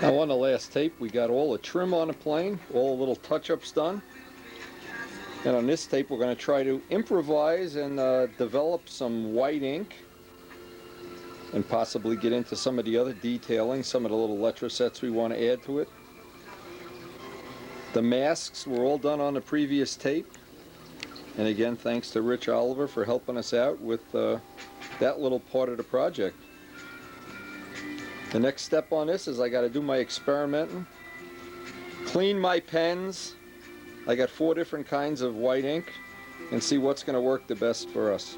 Now on the last tape we got all the trim on the plane, all the little touch-ups done. And on this tape we're going to try to improvise and develop some white ink and possibly get into some of the other detailing, some of the little letra-sets we want to add to it. The masks were all done on the previous tape. And again, thanks to Rich Oliver for helping us out with that little part of the project. The next step on this is I got to do my experimenting, clean my pens. I got 4 different kinds of white ink, and see what's going to work the best for us.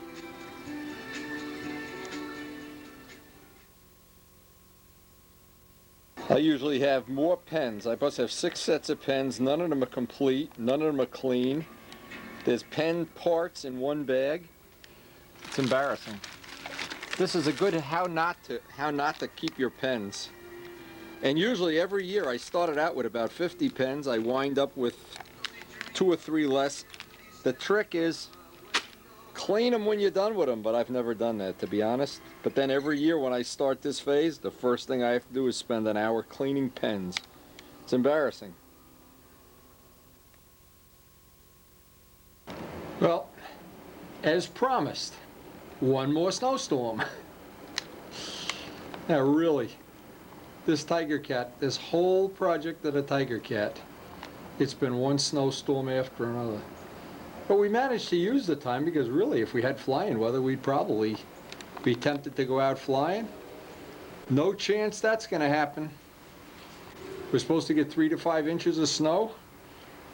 I usually have more pens. I must have 6 sets of pens. None of them are complete. None of them are clean. There's pen parts in one bag. It's embarrassing. This is a good how not to keep your pens. And usually every year I started out with about 50 pens. I wind up with 2 or 3 less. The trick is clean them when you're done with them, but I've never done that, to be honest. But then every year when I start this phase, the first thing I have to do is spend an hour cleaning pens. It's embarrassing. Well, as promised, one more snowstorm. Now really, this Tigercat, this whole project of the Tigercat, it's been one snowstorm after another. But we managed to use the time because really if we had flying weather we'd probably be tempted to go out flying. No chance that's going to happen. We're supposed to get 3 to 5 inches of snow,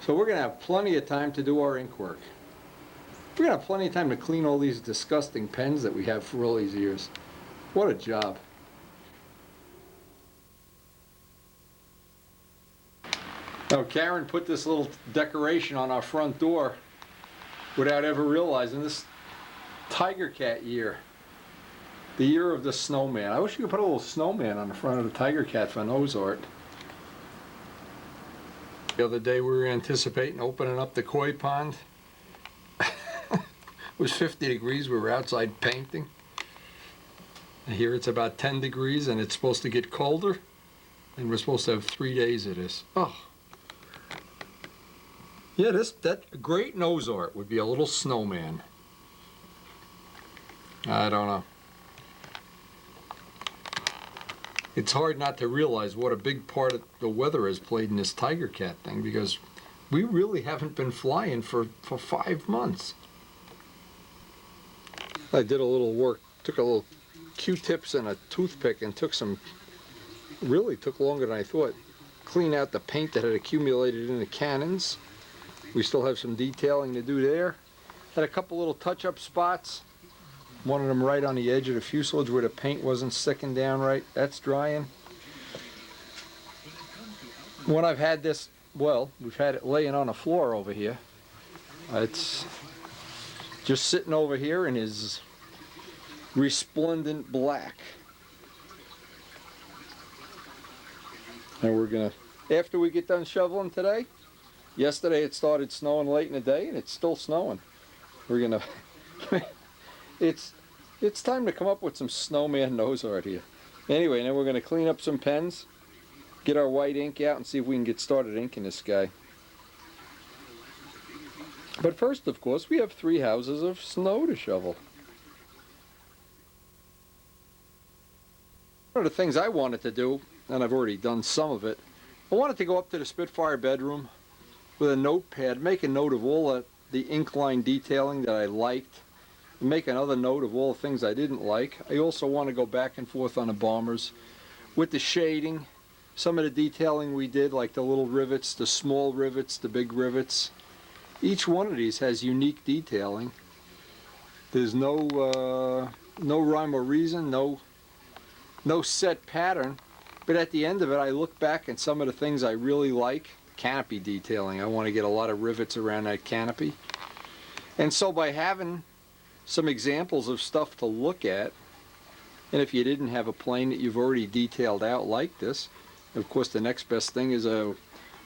so we're going to have plenty of time to do our ink work. We're going to have plenty of time to clean all these disgusting pens that we have for all these years. What a job. Now Karen put this little decoration on our front door without ever realizing this Tigercat year. The year of the snowman. I wish you could put a little snowman on the front of the Tigercat for nose art. The other day we were anticipating opening up the koi pond. It was 50 degrees, we were outside painting. And here it's about 10 degrees and it's supposed to get colder. And we're supposed to have 3 days of this. Oh. Yeah, that great nose art would be a little snowman. I don't know. It's hard not to realize what a big part of the weather has played in this Tigercat thing, because we really haven't been flying for 5 months. I did a little work, took a little Q-tips and a toothpick and really took longer than I thought. Clean out the paint that had accumulated in the cannons. We still have some detailing to do there. Had a couple little touch-up spots. One of them right on the edge of the fuselage where the paint wasn't sticking down right. That's drying. When I've had this, well, we've had it laying on the floor over here. It's just sitting over here in his resplendent black. And we're gonna, after we get done shoveling today, yesterday it started snowing late in the day and it's still snowing. We're gonna, it's time to come up with some snowman nose art here. Anyway, then we're gonna clean up some pens, get our white ink out and see if we can get started inking this guy. But first, of course, we have 3 houses of snow to shovel. One of the things I wanted to do, and I've already done some of it, I wanted to go up to the Spitfire bedroom with a notepad, make a note of all the ink line detailing that I liked, and make another note of all the things I didn't like. I also want to go back and forth on the bombers with the shading, some of the detailing we did, like the little rivets, the small rivets, the big rivets. Each one of these has unique detailing. There's no rhyme or reason, no set pattern. But at the end of it, I look back at some of the things I really like. Canopy detailing. I want to get a lot of rivets around that canopy. And so by having some examples of stuff to look at, and if you didn't have a plane that you've already detailed out like this, of course the next best thing is a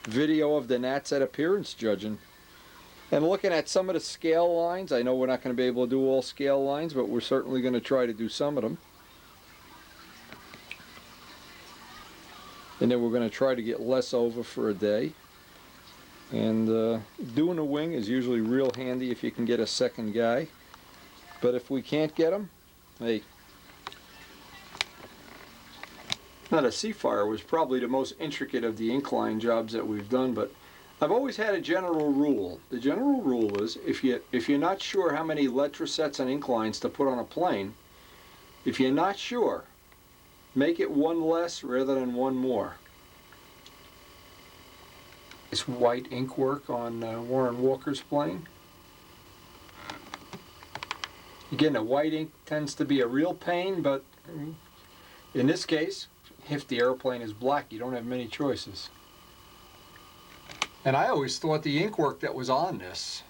video of the Nats at appearance judging. And looking at some of the scale lines, I know we're not going to be able to do all scale lines, but we're certainly going to try to do some of them. and then we're going to try to get less over for a day. And doing a wing is usually real handy if you can get a second guy, but if we can't get them, hey. Now the Seafire was probably the most intricate of the ink line jobs that we've done, but I've always had a general rule. The general rule is if you're not sure how many letter sets and ink lines to put on a plane, if you're not sure, make it one less rather than one more. This white ink work on Warren Walker's plane. Again, the white ink tends to be a real pain, but in this case, if the airplane is black, you don't have many choices. And I always thought the ink work that was on this,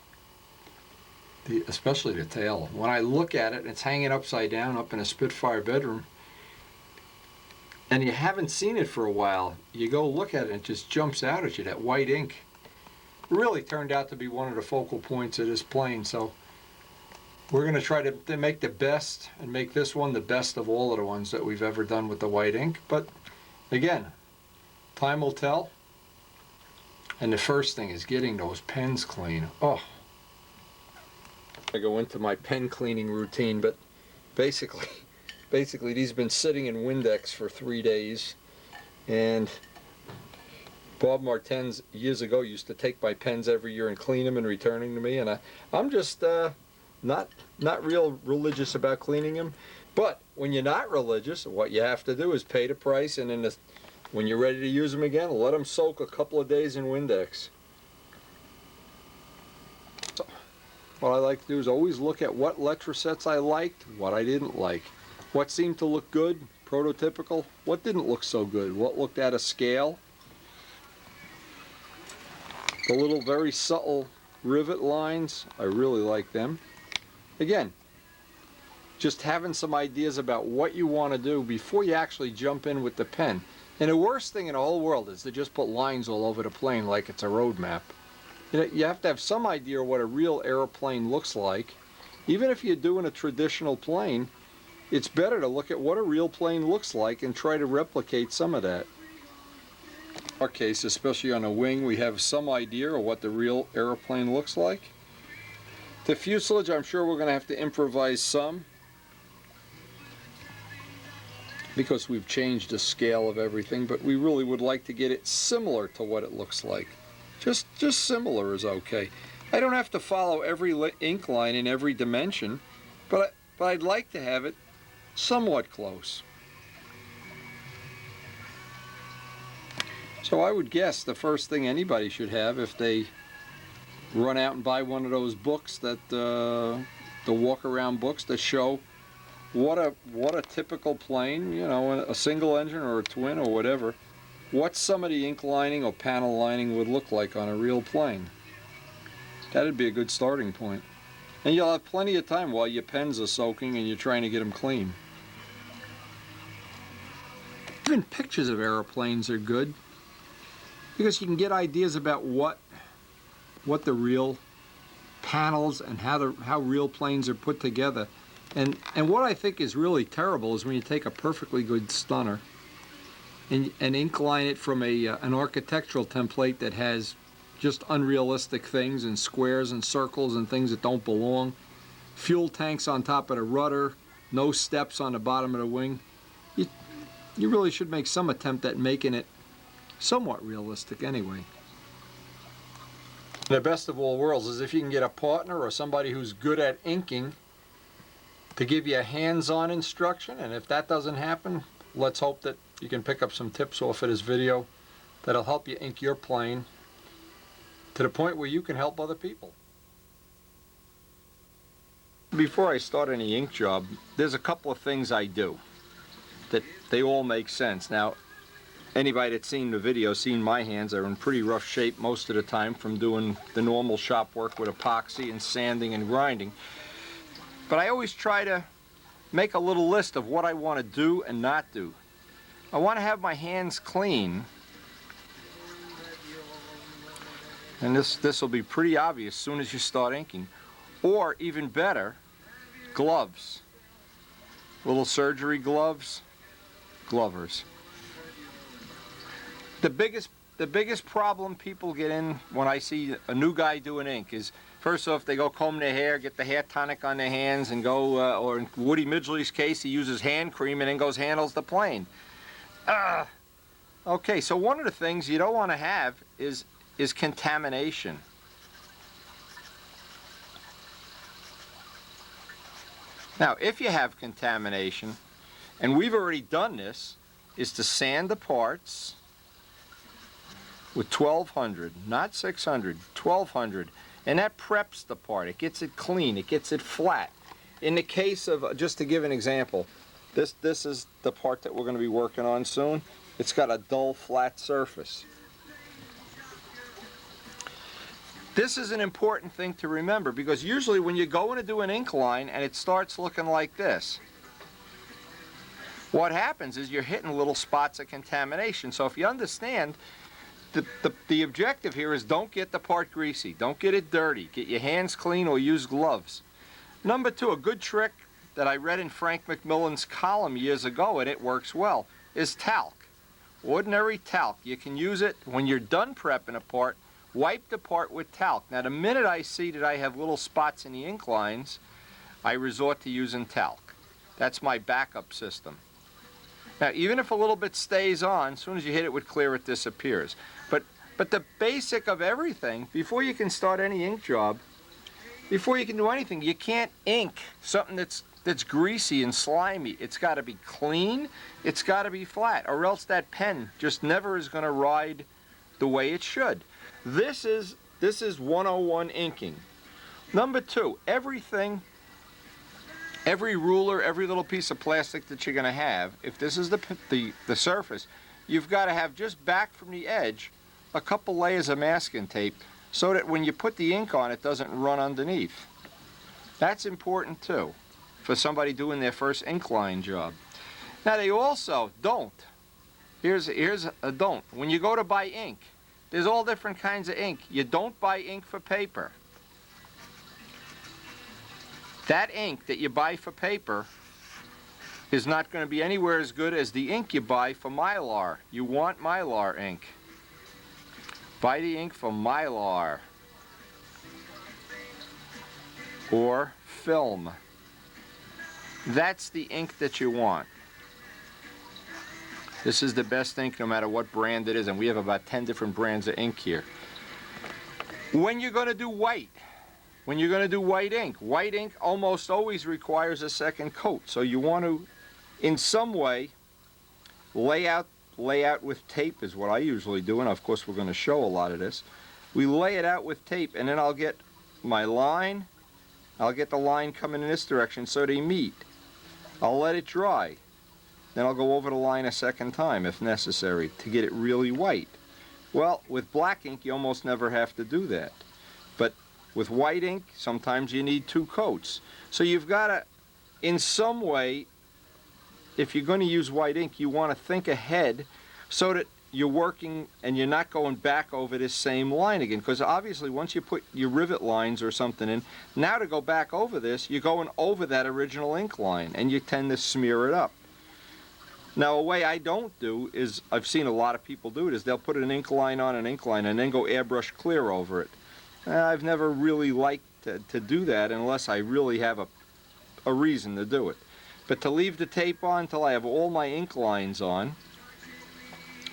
especially the tail, when I look at it and it's hanging upside down up in a Spitfire bedroom, and you haven't seen it for a while, you go look at it and it just jumps out at you. That white ink really turned out to be one of the focal points of this plane. So we're going to try to make the best and make this one the best of all of the ones that we've ever done with the white ink. But again, time will tell. And the first thing is getting those pens clean. Oh, I go into my pen cleaning routine, but basically these have been sitting in Windex for 3 days, and Bob Martens years ago used to take my pens every year and clean them and return them to me, and I'm just not real religious about cleaning them. But when you're not religious, what you have to do is pay the price, and then when you're ready to use them again, let them soak a couple of days in Windex. So, what I like to do is always look at what letter sets I liked, what I didn't like. What seemed to look good, prototypical, what didn't look so good, what looked out of scale. The little very subtle rivet lines, I really like them. Again, just having some ideas about what you want to do before you actually jump in with the pen. And the worst thing in the whole world is to just put lines all over the plane like it's a road map. You have to have some idea of what a real airplane looks like. Even if you're doing a traditional plane, it's better to look at what a real plane looks like and try to replicate some of that. In our case, especially on a wing, we have some idea of what the real airplane looks like. The fuselage, I'm sure we're going to have to improvise some, because we've changed the scale of everything, but we really would like to get it similar to what it looks like. Just similar is okay. I don't have to follow every ink line in every dimension, but I'd like to have it somewhat close. So I would guess the first thing anybody should have if they run out and buy one of those books, that the walk-around books that show what a typical plane, you know, a single engine or a twin or whatever, what some of the ink lining or panel lining would look like on a real plane. That'd be a good starting point. And you'll have plenty of time while your pens are soaking and you're trying to get them clean. Even pictures of airplanes are good, because you can get ideas about what the real panels and how real planes are put together. And what I think is really terrible is when you take a perfectly good stunner and ink line it from an architectural template that has just unrealistic things and squares and circles and things that don't belong. Fuel tanks on top of the rudder, no steps on the bottom of the wing. You really should make some attempt at making it somewhat realistic anyway. The best of all worlds is if you can get a partner or somebody who's good at inking to give you a hands-on instruction, and if that doesn't happen, let's hope that you can pick up some tips off of this video that'll help you ink your plane to the point where you can help other people. Before I start any ink job, there's a couple of things I do that they all make sense. Now, anybody that's seen the video, seen my hands are in pretty rough shape most of the time from doing the normal shop work with epoxy and sanding and grinding. But I always try to make a little list of what I want to do and not do. I want to have my hands clean, and this will be pretty obvious as soon as you start inking. Or even better, gloves. Little surgery gloves, glovers. The biggest problem people get in when I see a new guy doing ink is, first off, they go comb their hair, get the hair tonic on their hands, and go, or in Woody Midgley's case, he uses hand cream and then goes handles the plane. Okay, so one of the things you don't want to have is contamination. Now, if you have contamination, and we've already done this, is to sand the parts with 1200, not 600, 1200, and that preps the part. It gets it clean, it gets it flat. In the case of, just to give an example, this is the part that we're going to be working on soon. It's got a dull, flat surface. This is an important thing to remember, because usually when you go in to do an ink line and it starts looking like this, what happens is you're hitting little spots of contamination. So if you understand, the objective here is don't get the part greasy, don't get it dirty, get your hands clean or use gloves. Number two, a good trick that I read in Frank McMillan's column years ago, and it works well, is talc. Ordinary talc. You can use it when you're done prepping a part. Wipe the part with talc. Now the minute I see that I have little spots in the ink lines, I resort to using talc. That's my backup system. Now even if a little bit stays on, as soon as you hit it with clear, it disappears. But the basic of everything, before you can start any ink job, before you can do anything, you can't ink something that's greasy and slimy. It's got to be clean, it's got to be flat, or else that pen just never is going to ride the way it should. This is 101 inking. Number two, everything, every ruler, every little piece of plastic that you're going to have, if this is the surface, you've got to have just back from the edge a couple layers of masking tape so that when you put the ink on, it doesn't run underneath. That's important too for somebody doing their first ink line job. Now they also don't. Here's a don't. When you go to buy ink, there's all different kinds of ink. You don't buy ink for paper. That ink that you buy for paper is not going to be anywhere as good as the ink you buy for Mylar. You want Mylar ink. Buy the ink for Mylar or film. That's the ink that you want. This is the best ink no matter what brand it is, and we have about 10 different brands of ink here. When you're going to do white, when you're going to do white ink almost always requires a second coat. So you want to, in some way, lay out with tape is what I usually do, and of course we're going to show a lot of this. We lay it out with tape, and then I'll get my line, I'll get the line coming in this direction so they meet. I'll let it dry. Then I'll go over the line a second time if necessary to get it really white. Well, with black ink you almost never have to do that. But with white ink, sometimes you need two coats. So you've got to, in some way, if you're going to use white ink, you want to think ahead so that you're working and you're not going back over this same line again. Because obviously once you put your rivet lines or something in, now to go back over this, you're going over that original ink line and you tend to smear it up. Now a way I don't do is, I've seen a lot of people do it, is they'll put an ink line on an ink line and then go airbrush clear over it. I've never really liked to do that unless I really have a reason to do it. But to leave the tape on until I have all my ink lines on,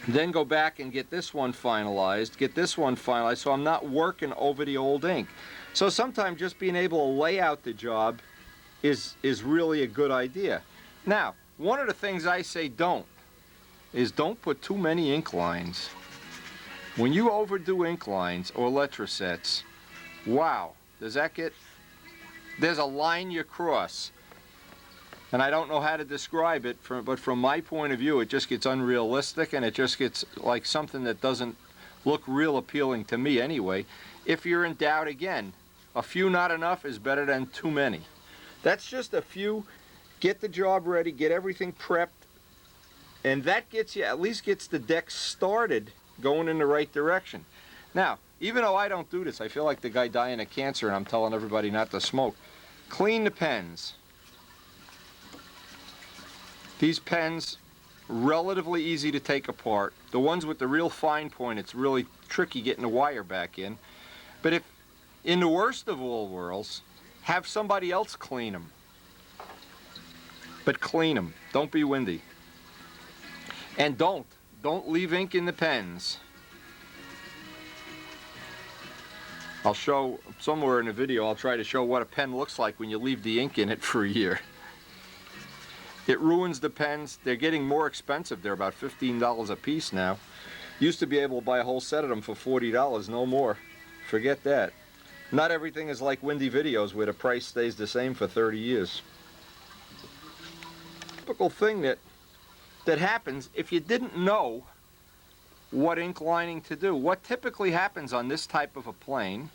then go back and get this one finalized, so I'm not working over the old ink. So sometimes just being able to lay out the job is really a good idea. Now, one of the things I say don't put too many ink lines. When you overdo ink lines or letrosets, wow, there's a line you cross. And I don't know how to describe it, but from my point of view, it just gets unrealistic, and it just gets like something that doesn't look real appealing to me anyway. If you're in doubt, again, a few not enough is better than too many. That's just a few. Get the job ready, get everything prepped, and that gets you, at least gets the deck started going in the right direction. Now, even though I don't do this, I feel like the guy dying of cancer and I'm telling everybody not to smoke. Clean the pens. These pens, relatively easy to take apart. The ones with the real fine point, it's really tricky getting the wire back in. But if, in the worst of all worlds, have somebody else clean them. But clean them. Don't be windy. And don't leave ink in the pens. I'll show somewhere in the video, I'll try to show what a pen looks like when you leave the ink in it for a year. It ruins the pens. They're getting more expensive. They're about $15 a piece now. Used to be able to buy a whole set of them for $40, no more. Forget that. Not everything is like Windy Videos where the price stays the same for 30 years. Typical thing that happens if you didn't know what ink lining to do. What typically happens on this type of a plane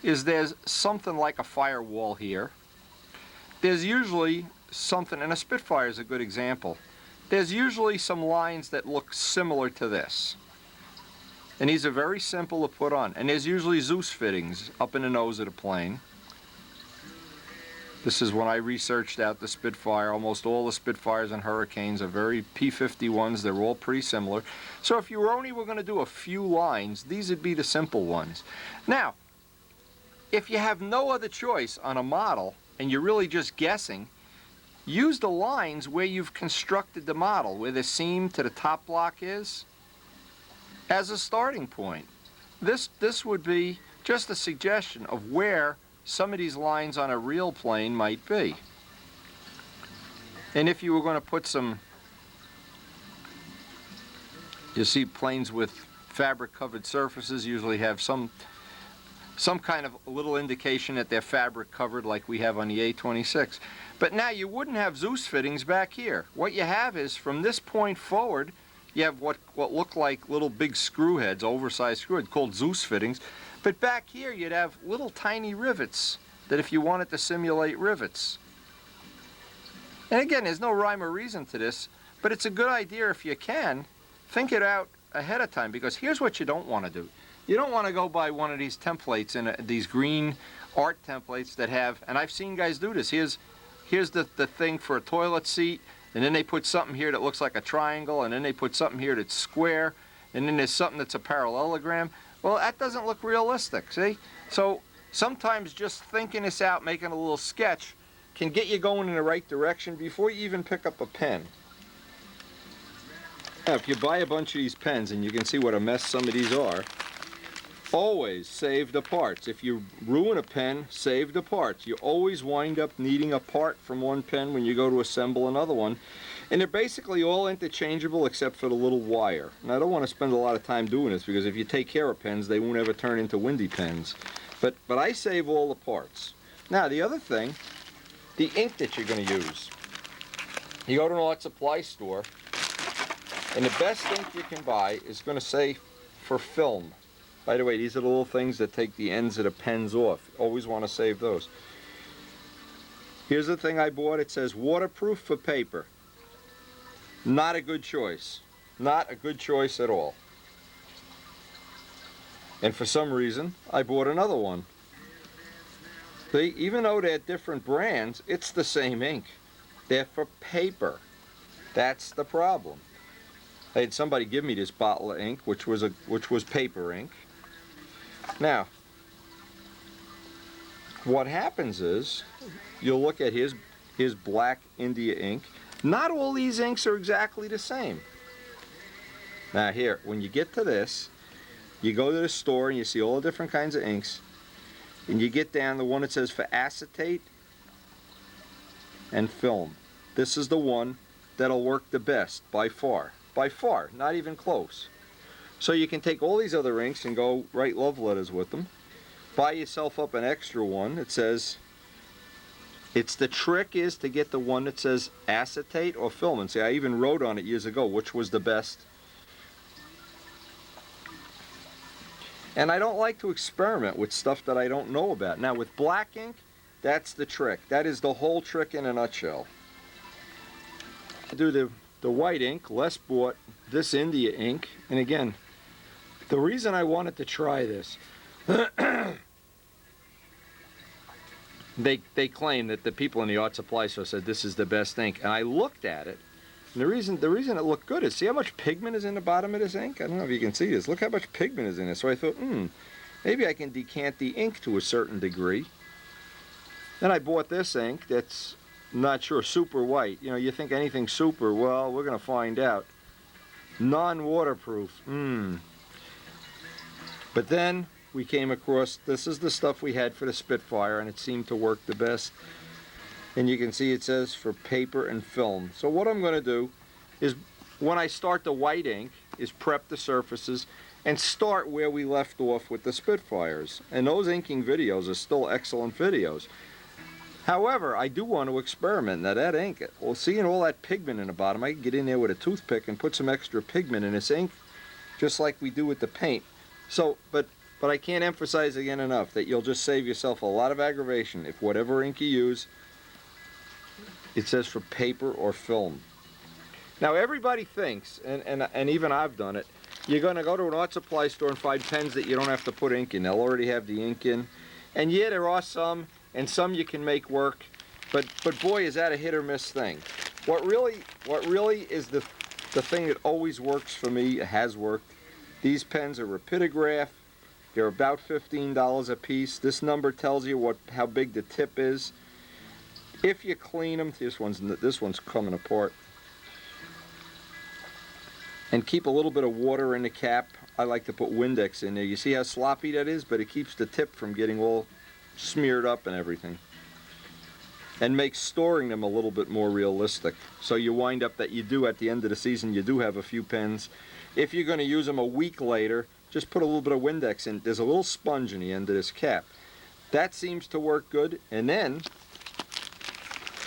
is there's something like a firewall here. There's usually something, and a Spitfire is a good example. There's usually some lines that look similar to this. And these are very simple to put on. And there's usually Zeus fittings up in the nose of the plane. This is when I researched out the Spitfire. Almost all the Spitfires and Hurricanes are very P-51s. They're all pretty similar. So if you were going to do a few lines, these would be the simple ones. Now, if you have no other choice on a model and you're really just guessing, use the lines where you've constructed the model, where the seam to the top block is, as a starting point. This would be just a suggestion of where some of these lines on a real plane might be. And if you were going to put some, you see planes with fabric covered surfaces usually have some kind of little indication that they're fabric covered like we have on the A26. But now you wouldn't have Zeus fittings back here. What you have is from this point forward, you have what look like little big screw heads, oversized screw heads called Zeus fittings. But back here you'd have little tiny rivets that if you wanted to simulate rivets. And again, there's no rhyme or reason to this, but it's a good idea if you can, think it out ahead of time, because here's what you don't want to do. You don't want to go buy one of these templates, these green art templates that have, and I've seen guys do this, here's the thing for a toilet seat, and then they put something here that looks like a triangle, and then they put something here that's square, and then there's something that's a parallelogram. Well, that doesn't look realistic, see? So sometimes just thinking this out, making a little sketch, can get you going in the right direction before you even pick up a pen. Now, if you buy a bunch of these pens, and you can see what a mess some of these are, always save the parts. If you ruin a pen, save the parts. You always wind up needing a part from one pen when you go to assemble another one. And they're basically all interchangeable except for the little wire. And I don't want to spend a lot of time doing this because if you take care of pens, they won't ever turn into Windy pens. But I save all the parts. Now, the other thing, the ink that you're going to use. You go to an art supply store, and the best ink you can buy is going to say for film. By the way, these are the little things that take the ends of the pens off. Always want to save those. Here's the thing I bought. It says waterproof for paper. Not a good choice. Not a good choice at all. And for some reason, I bought another one. See, even though they're different brands, it's the same ink. They're for paper. That's the problem. I had somebody give me this bottle of ink, which was paper ink. Now, what happens is, you'll look at his black India ink. Not all these inks are exactly the same. Now here, when you get to this, you go to the store and you see all the different kinds of inks, and you get down the one that says for acetate and film. This is the one that'll work the best by far. By far, not even close. So you can take all these other inks and go write love letters with them. Buy yourself up an extra one that says, the trick is to get the one that says acetate or film. And see, I even wrote on it years ago which was the best. And I don't like to experiment with stuff that I don't know about. Now with black ink, that's the trick. That is the whole trick in a nutshell. To do the white ink, Les bought this India ink. And again, the reason I wanted to try this, they claim that the people in the art supply store said this is the best ink. And I looked at it, And the reason it looked good is, see how much pigment is in the bottom of this ink? I don't know if you can see this. Look how much pigment is in it. So I thought, maybe I can decant the ink to a certain degree. Then I bought this ink that's, not sure, super white. You know, you think anything super, well, we're going to find out. Non-waterproof. But then we came across, this is the stuff we had for the Spitfire, and it seemed to work the best. And you can see it says for paper and film. So what I'm going to do is, when I start the white ink, is prep the surfaces and start where we left off with the Spitfires. And those inking videos are still excellent videos. However, I do want to experiment. Now that ink, well, seeing all that pigment in the bottom, I can get in there with a toothpick and put some extra pigment in this ink, just like we do with the paint. So, but I can't emphasize again enough that you'll just save yourself a lot of aggravation if whatever ink you use, it says for paper or film. Now everybody thinks, and even I've done it, you're going to go to an art supply store and find pens that you don't have to put ink in. They'll already have the ink in. And yeah, there are some, and some you can make work, but boy, is that a hit or miss thing. What really is the thing that always works for me, has worked. These pens are Rapidograph. They're about $15 a piece. This number tells you how big the tip is. If you clean them, this one's coming apart. And keep a little bit of water in the cap. I like to put Windex in there. You see how sloppy that is? But it keeps the tip from getting all smeared up and everything. And makes storing them a little bit more realistic. So you wind up that you do, at the end of the season, you do have a few pens. If you're going to use them a week later, just put a little bit of Windex in. There's a little sponge in the end of this cap. That seems to work good. And then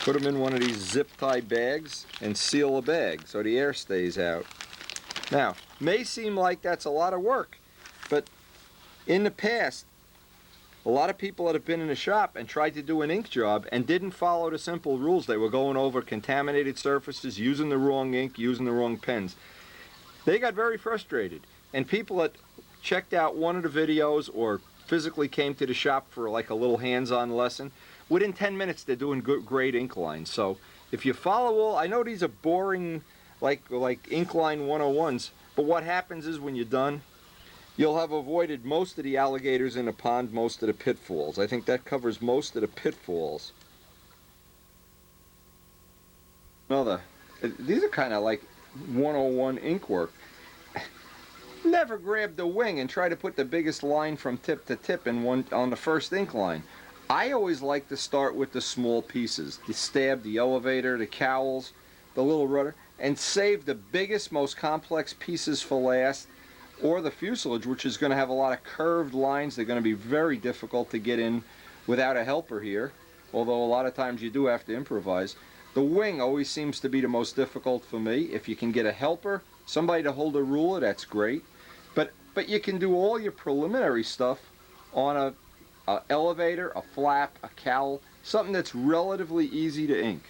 put them in one of these zip tie bags and seal a bag so the air stays out. Now, may seem like that's a lot of work, but in the past, a lot of people that have been in the shop and tried to do an ink job and didn't follow the simple rules. They were going over contaminated surfaces, using the wrong ink, using the wrong pens. They got very frustrated. And people that checked out one of the videos or physically came to the shop for like a little hands-on lesson, within 10 minutes they're doing great ink lines. So if you follow all, I know these are boring like ink line 101s, but what happens is when you're done, you'll have avoided most of the alligators in the pond, most of the pitfalls. I think that covers most of the pitfalls. These are kind of like 101 ink work. Never grab the wing and try to put the biggest line from tip to tip on the first ink line. I always like to start with the small pieces, the stab, the elevator, the cowls, the little rudder, and save the biggest, most complex pieces for last, or the fuselage, which is going to have a lot of curved lines. They're going to be very difficult to get in without a helper here, although a lot of times you do have to improvise. The wing always seems to be the most difficult for me. If you can get a helper, somebody to hold a ruler, that's great. But you can do all your preliminary stuff on a elevator, a flap, a cowl, something that's relatively easy to ink.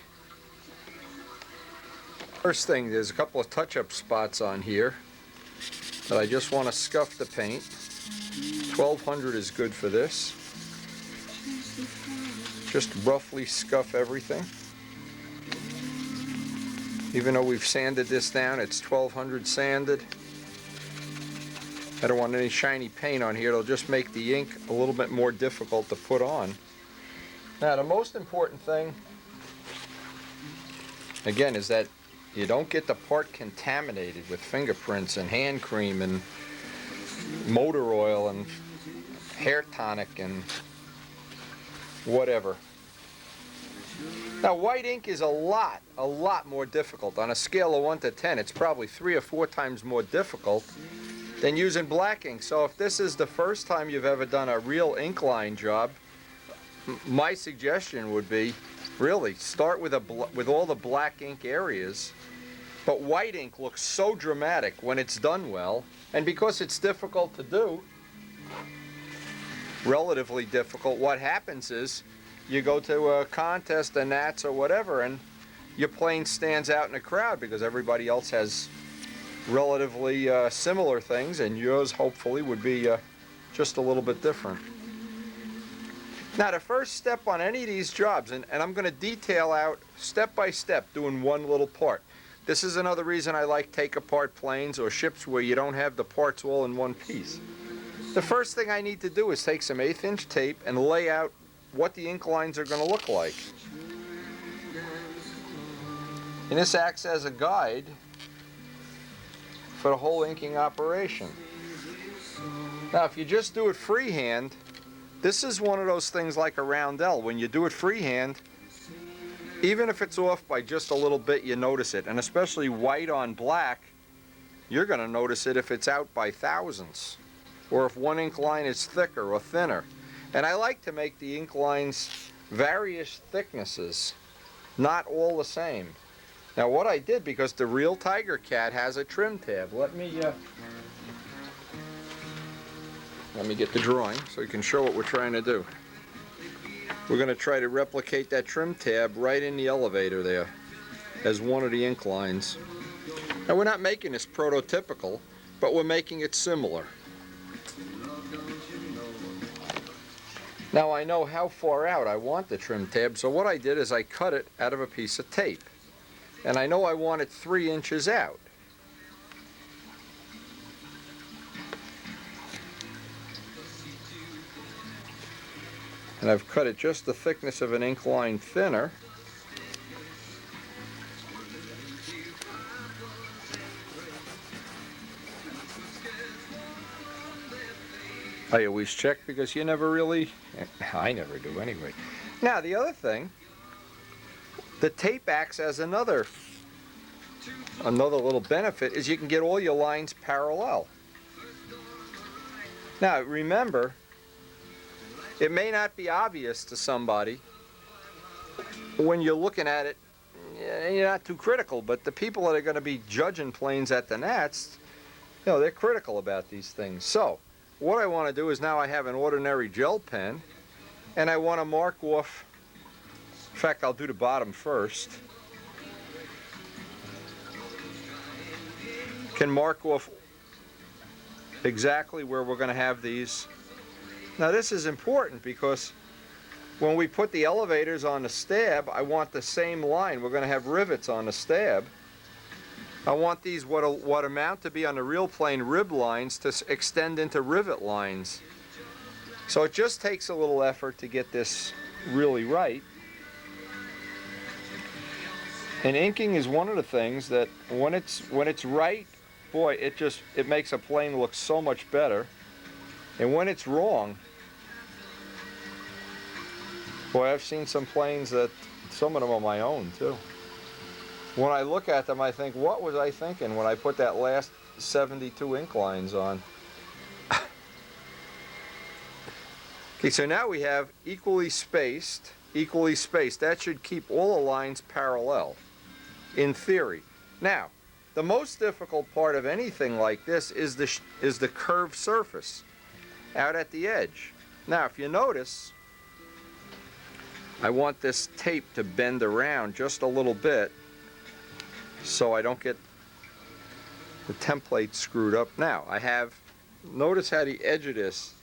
First thing, there's a couple of touch-up spots on here that I just want to scuff the paint. 1200 is good for this. Just roughly scuff everything. Even though we've sanded this down, it's 1200 sanded. I don't want any shiny paint on here. It'll just make the ink a little bit more difficult to put on. Now, the most important thing, again, is that you don't get the part contaminated with fingerprints and hand cream and motor oil and hair tonic and whatever. Now, white ink is a lot more difficult. On a scale of 1 to 10, it's probably 3 or 4 times more difficult than using black ink. So if this is the first time you've ever done a real ink line job, my suggestion would be really start with all the black ink areas. But white ink looks so dramatic when it's done well, and because it's difficult to do, relatively difficult, what happens is you go to a contest, a Nats or whatever, and your plane stands out in the crowd because everybody else has relatively similar things, and yours hopefully would be just a little bit different. Now, the first step on any of these jobs, and I'm going to detail out step by step doing one little part. This is another reason I like take-apart planes or ships where you don't have the parts all in one piece. The first thing I need to do is take some 1/8" tape and lay out what the ink lines are going to look like. And this acts as a guide for the whole inking operation. Now, if you just do it freehand, this is one of those things like a roundel. When you do it freehand, even if it's off by just a little bit, you notice it. And especially white on black, you're going to notice it if it's out by thousandths, or if one ink line is thicker or thinner. And I like to make the ink lines various thicknesses, not all the same. Now what I did, because the real Tigercat has a trim tab, let me get the drawing so you can show what we're trying to do. We're going to try to replicate that trim tab right in the elevator there as one of the ink lines. Now we're not making this prototypical, but we're making it similar. Now I know how far out I want the trim tab, so what I did is I cut it out of a piece of tape. And I know I want it 3 inches out. And I've cut it just the thickness of an ink line thinner. I always check because you never really, I never do anyway. Now the other thing, the tape acts as another little benefit, is you can get all your lines parallel. Now remember, it may not be obvious to somebody when you're looking at it, you're not too critical, but the people that are going to be judging planes at the Nats, you know, they're critical about these things. So what I want to do is, now I have an ordinary gel pen, and I want to mark off. In fact, I'll do the bottom first. Can mark off exactly where we're going to have these. Now this is important because when we put the elevators on the stab, I want the same line. We're going to have rivets on the stab. I want these what amount to be on the real plane rib lines to extend into rivet lines. So it just takes a little effort to get this really right. And inking is one of the things that when it's right, boy, it makes a plane look so much better. And when it's wrong, boy, I've seen some planes that, some of them are my own too. When I look at them, I think, what was I thinking when I put that last 72 ink lines on? Okay, so now we have equally spaced. That should keep all the lines parallel, in theory. Now, the most difficult part of anything like this is the curved surface out at the edge. Now, if you notice, I want this tape to bend around just a little bit so I don't get the template screwed up. Now, notice how the edge of this